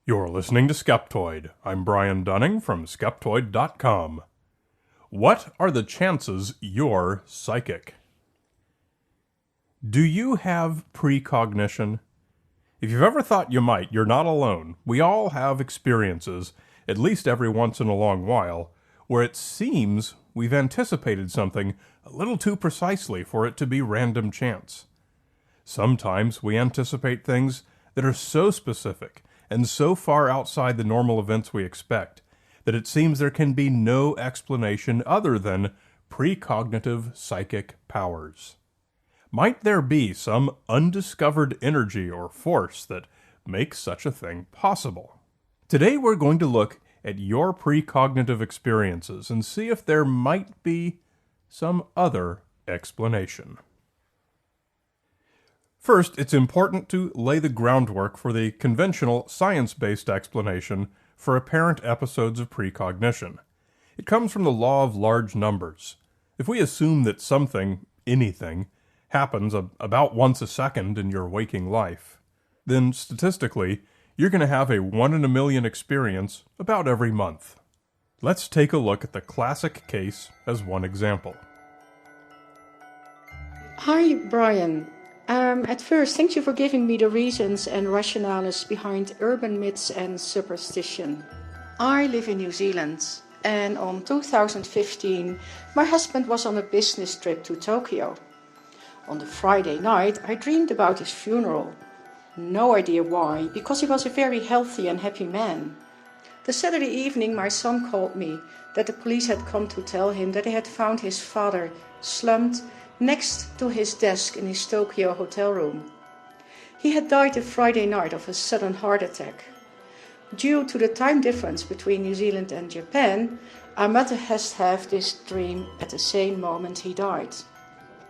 You're listening to Skeptoid. I'm Brian Dunning from Skeptoid.com. What are the chances you're psychic? Do you have precognition? If you've ever thought you might, you're not alone. We all have experiences, at least every once in a long while, where it seems we've anticipated something a little too precisely for it to be random chance. Sometimes we anticipate things that are so specific and so far outside the normal events we expect that it seems there can be no explanation other than precognitive psychic powers. Might there be some undiscovered energy or force that makes such a thing possible? Today we're going to look at your precognitive experiences and see if there might be some other explanation. First, it's important to lay the groundwork for the conventional science-based explanation for apparent episodes of precognition. It comes from the law of large numbers. If we assume that something, anything, happens about once a second in your waking life, then statistically, you're going to have a 1 in a million experience about every month. Let's take a look at the classic case as one example. Hi, Brian. At first, thank you for giving me the reasons and rationales behind urban myths and superstition. I live in New Zealand, and on 2015, my husband was on a business trip to Tokyo. On the Friday night, I dreamed about his funeral. No idea why, because he was a very healthy and happy man. The Saturday evening, my son called me that the police had come to tell him that they had found his father slumped next to his desk in his Tokyo hotel room. He had died the Friday night of a sudden heart attack. Due to the time difference between New Zealand and Japan, our mother has to have this dream at the same moment he died.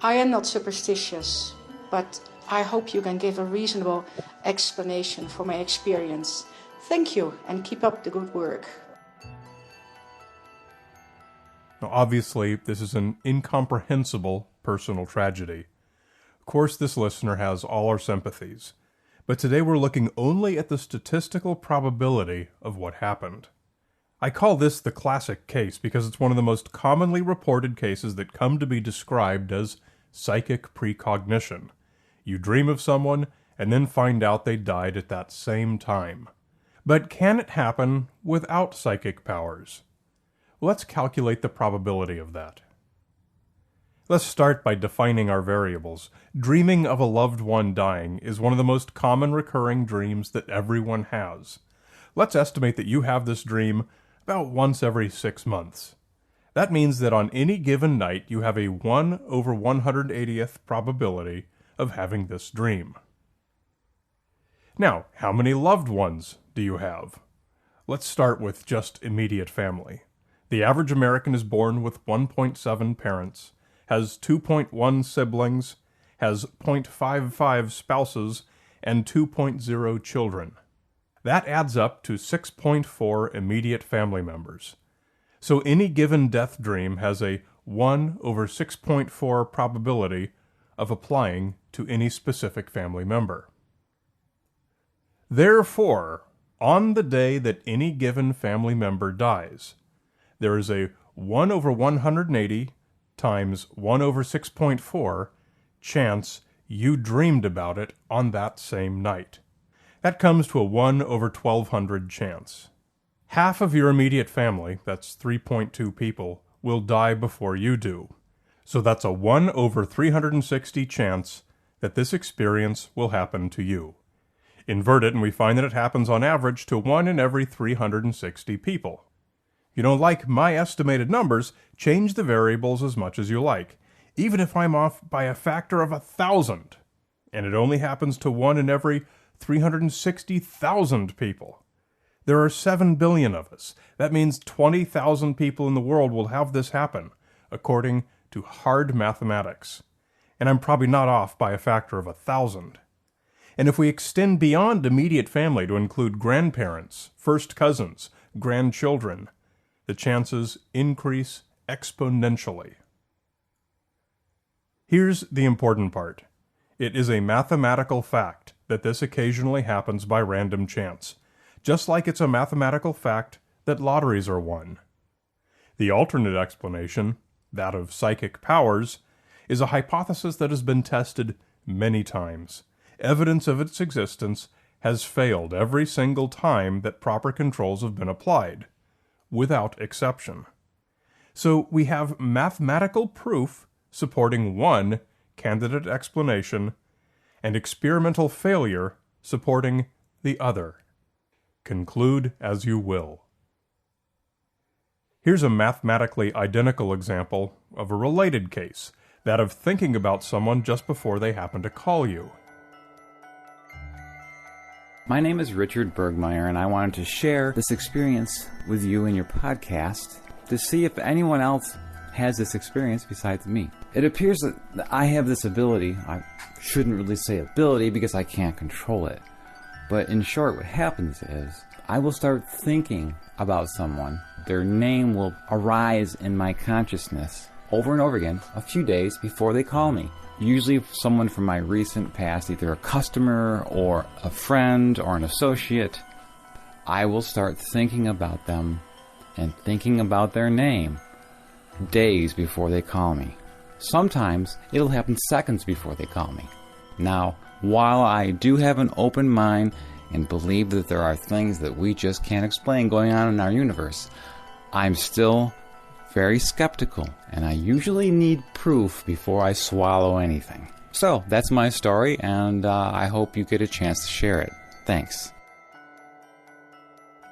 I am not superstitious, but I hope you can give a reasonable explanation for my experience. Thank you, and keep up the good work. Now, obviously, this is an incomprehensible personal tragedy. Of course, this listener has all our sympathies, but today we're looking only at the statistical probability of what happened. I call this the classic case because it's one of the most commonly reported cases that come to be described as psychic precognition. You dream of someone and then find out they died at that same time. But can it happen without psychic powers? Let's calculate the probability of that. Let's start by defining our variables. Dreaming of a loved one dying is one of the most common recurring dreams that everyone has. Let's estimate that you have this dream about once every 6 months. That means that on any given night you have a 1 over 180th probability of having this dream. Now, how many loved ones do you have? Let's start with just immediate family. The average American is born with 1.7 parents, has 2.1 siblings, has 0.55 spouses, and 2.0 children. That adds up to 6.4 immediate family members. So any given death dream has a 1 over 6.4 probability of applying to any specific family member. Therefore, on the day that any given family member dies, there is a 1 over 180 times 1 over 6.4 chance you dreamed about it on that same night. That comes to a 1 over 1200 chance. Half of your immediate family, that's 3.2 people, will die before you do. So that's a 1 over 360 chance that this experience will happen to you. Invert it and we find that it happens on average to 1 in every 360 people. If you don't like my estimated numbers, change the variables as much as you like. Even if I'm off by a factor of 1,000, and it only happens to 1 in every 360,000 people. There are 7 billion of us. That means 20,000 people in the world will have this happen, according to hard mathematics. And I'm probably not off by a factor of 1,000. And if we extend beyond immediate family to include grandparents, first cousins, grandchildren, the chances increase exponentially. Here's the important part. It is a mathematical fact that this occasionally happens by random chance. just like it's a mathematical fact that lotteries are won. The alternate explanation, that of psychic powers, is a hypothesis that has been tested many times. Evidence of its existence has failed every single time that proper controls have been applied, without exception. So we have mathematical proof supporting one candidate explanation and experimental failure supporting the other. Conclude as you will. Here's a mathematically identical example of a related case, that of thinking about someone just before they happen to call you. My name is Richard Bergmeyer, and I wanted to share this experience with you in your podcast to see if anyone else has this experience besides me. It appears that I have this ability. I shouldn't really say ability because I can't control it. But in short, what happens is I will start thinking about someone. Their name will arise in my consciousness over and over again a few days before they call me. Usually someone from my recent past, either a customer or a friend or an associate. I will start thinking about them and thinking about their name days before they call me. Sometimes it'll happen seconds before they call me. Now, while I do have an open mind and believe that there are things that we just can't explain going on in our universe, I'm still very skeptical, and I usually need proof before I swallow anything. So, that's my story, and I hope you get a chance to share it. Thanks.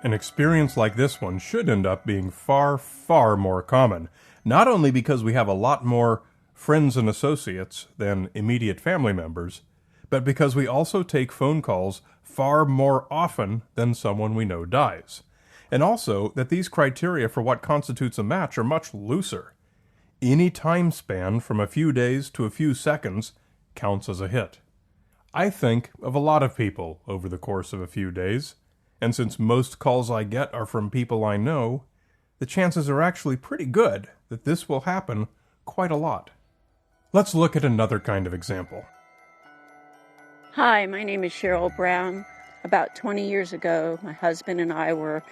An experience like this one should end up being far, far more common, not only because we have a lot more friends and associates than immediate family members, but because we also take phone calls far more often than someone we know dies. And also that these criteria for what constitutes a match are much looser. Any time span from a few days to a few seconds counts as a hit. I think of a lot of people over the course of a few days, and since most calls I get are from people I know, the chances are actually pretty good that this will happen quite a lot. Let's look at another kind of example. Hi, my name is Cheryl Brown. About 20 years ago, my husband and I were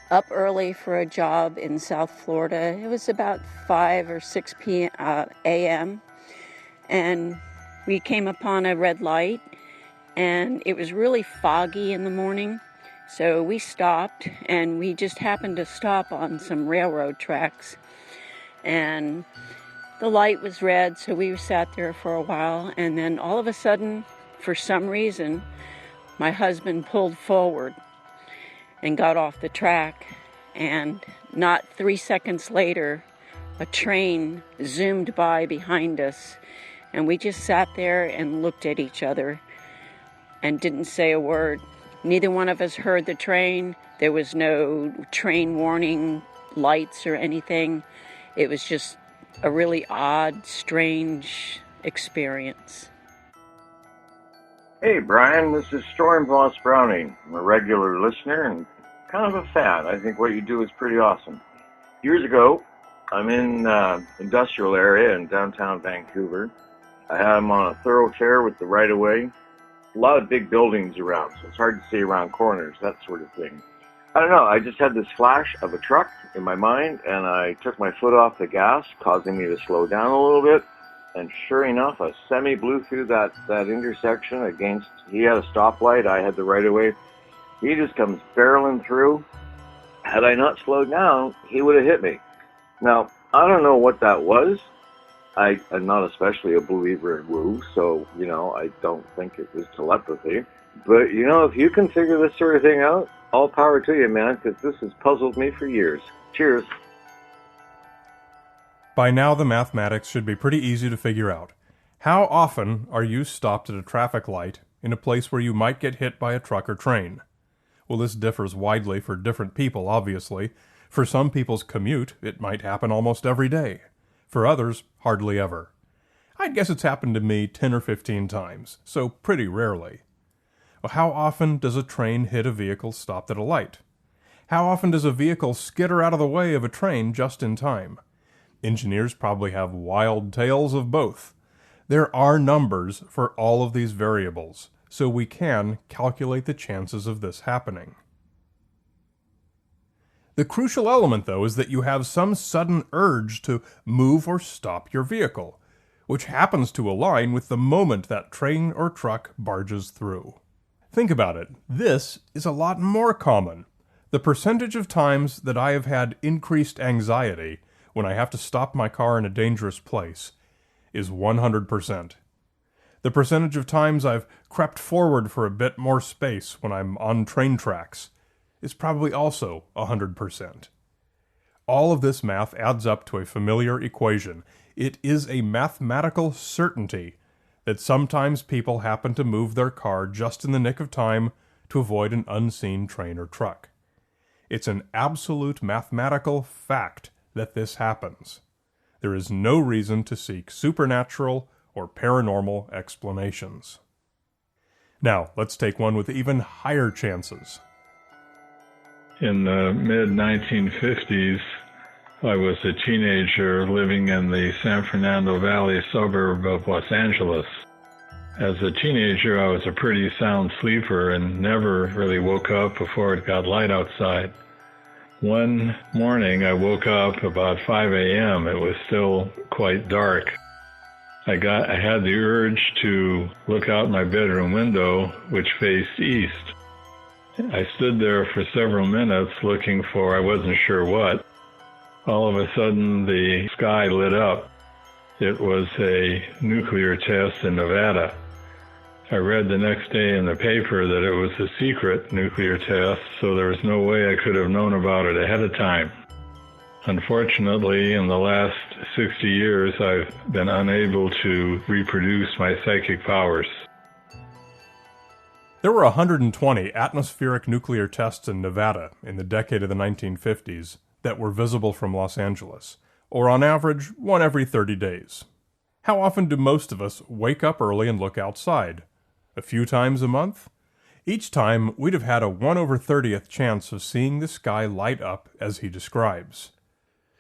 up early for a job in South Florida. It was about 5 or 6 a.m. and we came upon a red light, and it was really foggy in the morning. So we stopped, and we just happened to stop on some railroad tracks. And the light was red, so we sat there for a while, and then all of a sudden, for some reason, my husband pulled forward and got off the track, and not 3 seconds later, a train zoomed by behind us, and we just sat there and looked at each other and didn't say a word. Neither one of us heard the train. There was no train warning lights or anything. It was just a really odd, strange experience. Hey, Brian, this is Storm Voss Browning. I'm a regular listener and kind of a fan. I think what you do is pretty awesome. Years ago, I'm in industrial area in downtown Vancouver. I had them on a thoroughfare with the right-of-way. A lot of big buildings around, so it's hard to see around corners, that sort of thing. I don't know, I just had this flash of a truck in my mind, and I took my foot off the gas, causing me to slow down a little bit. And sure enough, a semi blew through that intersection against, he had a stoplight, I had the right of way. He just comes barreling through. Had I not slowed down, he would have hit me. Now, I don't know what that was. I'm not especially a believer in woo, so, I don't think it was telepathy. But, if you can figure this sort of thing out, all power to you, man, because this has puzzled me for years. Cheers. By now, the mathematics should be pretty easy to figure out. How often are you stopped at a traffic light in a place where you might get hit by a truck or train? Well, this differs widely for different people, obviously. For some people's commute, it might happen almost every day. For others, hardly ever. I'd guess it's happened to me 10 or 15 times, so pretty rarely. Well, how often does a train hit a vehicle stopped at a light? How often does a vehicle skitter out of the way of a train just in time? Engineers probably have wild tales of both. There are numbers for all of these variables, so we can calculate the chances of this happening. The crucial element, though, is that you have some sudden urge to move or stop your vehicle, which happens to align with the moment that train or truck barges through. Think about it. This is a lot more common. The percentage of times that I have had increased anxiety when I have to stop my car in a dangerous place is 100%. The percentage of times I've crept forward for a bit more space when I'm on train tracks is probably also 100%. All of this math adds up to a familiar equation. It is a mathematical certainty that sometimes people happen to move their car just in the nick of time to avoid an unseen train or truck. It's an absolute mathematical fact that this happens. There is no reason to seek supernatural or paranormal explanations. Now, let's take one with even higher chances. In the mid-1950s, I was a teenager living in the San Fernando Valley suburb of Los Angeles. As a teenager, I was a pretty sound sleeper and never really woke up before it got light outside. One morning, I woke up about 5 a.m. It was still quite dark. I had the urge to look out my bedroom window, which faced east. I stood there for several minutes looking for I wasn't sure what. All of a sudden, the sky lit up. It was a nuclear test in Nevada. I read the next day in the paper that it was a secret nuclear test, so there was no way I could have known about it ahead of time. Unfortunately, in the last 60 years, I've been unable to reproduce my psychic powers. There were 120 atmospheric nuclear tests in Nevada in the decade of the 1950s that were visible from Los Angeles, or on average, one every 30 days. How often do most of us wake up early and look outside? A few times a month? Each time, we'd have had a 1/30th chance of seeing the sky light up as he describes.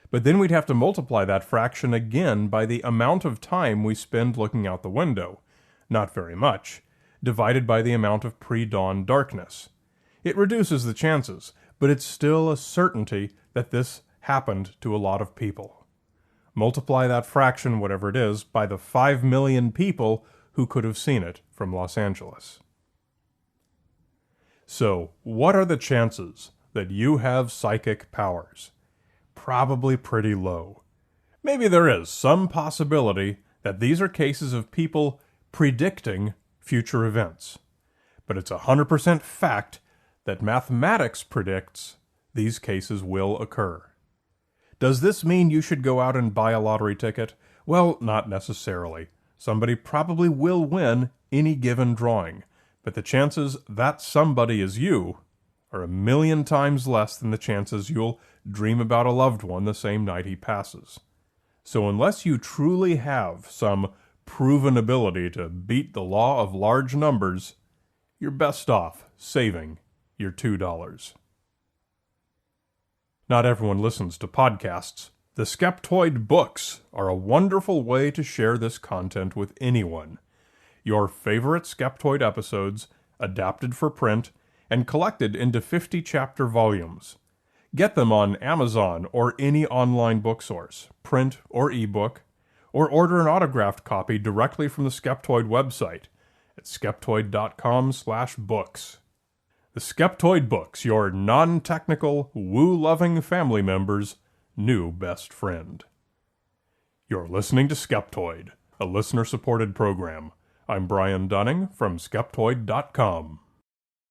But then we'd have to multiply that fraction again by the amount of time we spend looking out the window, not very much, divided by the amount of pre-dawn darkness. It reduces the chances, but it's still a certainty that this happened to a lot of people. Multiply that fraction, whatever it is, by the 5 million people who could have seen it from Los Angeles. So, what are the chances that you have psychic powers? Probably pretty low. Maybe there is some possibility that these are cases of people predicting future events. But it's 100% fact that mathematics predicts these cases will occur. Does this mean you should go out and buy a lottery ticket? Well, not necessarily. Somebody probably will win any given drawing, but the chances that somebody is you are 1,000,000 times less than the chances you'll dream about a loved one the same night he passes. So unless you truly have some proven ability to beat the law of large numbers, you're best off saving your $2. Not everyone listens to podcasts. The Skeptoid books are a wonderful way to share this content with anyone. Your favorite Skeptoid episodes, adapted for print, and collected into 50-chapter volumes. Get them on Amazon or any online booksource, print or ebook, or order an autographed copy directly from the Skeptoid website at skeptoid.com/books. The Skeptoid books, your non-technical, woo-loving family member's new best friend. You're listening to Skeptoid, a listener-supported program. I'm Brian Dunning from Skeptoid.com.